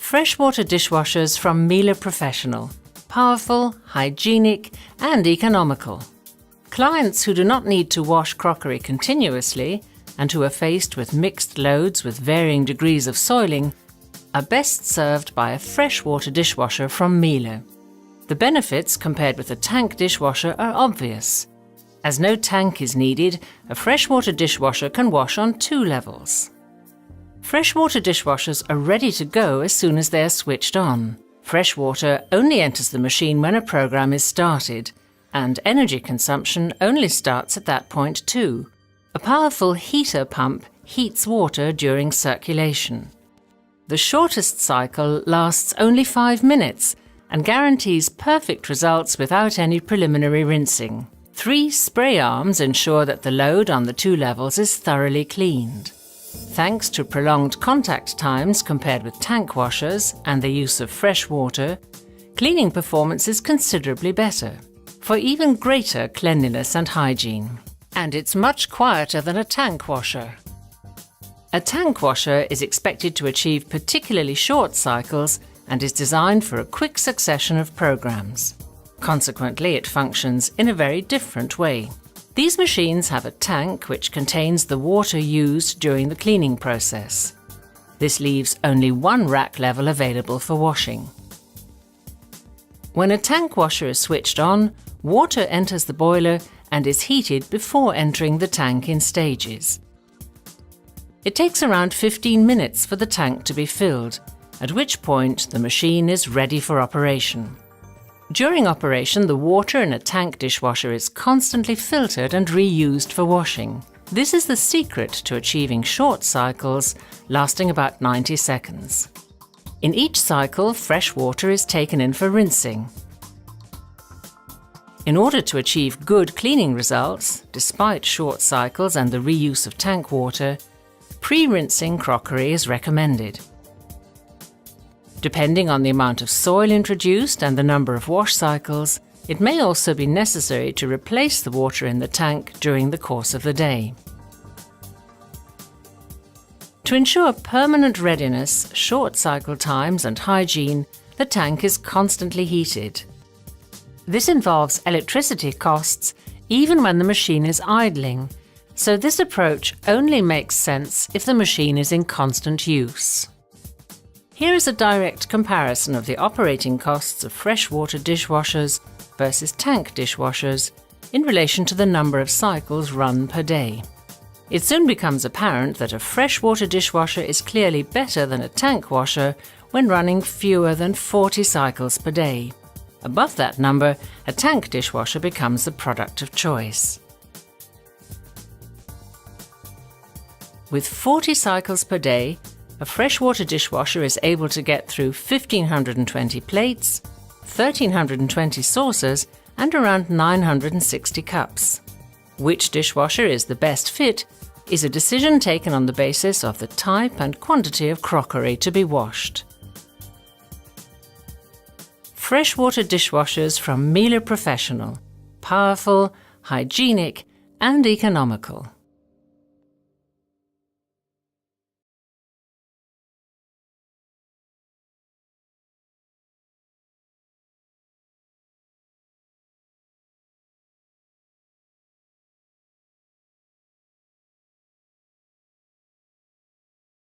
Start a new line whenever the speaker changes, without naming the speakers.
Freshwater dishwashers from Miele Professional. Powerful, hygienic and economical. Clients who do not need to wash crockery continuously and who are faced with mixed loads with varying degrees of soiling are best served by a freshwater dishwasher from Miele. The benefits compared with a tank dishwasher are obvious. As no tank is needed, a freshwater dishwasher can wash on 2 levels. Freshwater dishwashers are ready to go as soon as they are switched on. Freshwater only enters the machine when a program is started, and energy consumption only starts at that point too. A powerful heater pump heats water during circulation. The shortest cycle lasts only 5 minutes and guarantees perfect results without any preliminary rinsing. 3 spray arms ensure that the load on the 2 levels is thoroughly cleaned. Thanks to prolonged contact times compared with tank washers and the use of fresh water, cleaning performance is considerably better, for even greater cleanliness and hygiene. And it's much quieter than a tank washer. A tank washer is expected to achieve particularly short cycles and is designed for a quick succession of programs. Consequently, it functions in a very different way. These machines have a tank which contains the water used during the cleaning process. This leaves only 1 rack level available for washing. When a tank washer is switched on, water enters the boiler and is heated before entering the tank in stages. It takes around 15 minutes for the tank to be filled, at which point the machine is ready for operation. During operation, the water in a tank dishwasher is constantly filtered and reused for washing. This is the secret to achieving short cycles lasting about 90 seconds. In each cycle, fresh water is taken in for rinsing. In order to achieve good cleaning results, despite short cycles and the reuse of tank water, pre-rinsing crockery is recommended. Depending on the amount of soil introduced and the number of wash cycles, it may also be necessary to replace the water in the tank during the course of the day. To ensure permanent readiness, short cycle times and hygiene, the tank is constantly heated. This involves electricity costs even when the machine is idling, so this approach only makes sense if the machine is in constant use. Here is a direct comparison of the operating costs of freshwater dishwashers versus tank dishwashers in relation to the number of cycles run per day. It soon becomes apparent that a freshwater dishwasher is clearly better than a tank washer when running fewer than 40 cycles per day. Above that number, a tank dishwasher becomes the product of choice. With 40 cycles per day, a freshwater dishwasher is able to get through 1,520 plates, 1,320 saucers and around 960 cups. Which dishwasher is the best fit is a decision taken on the basis of the type and quantity of crockery to be washed. Freshwater dishwashers from Miele Professional. Powerful, hygienic and economical.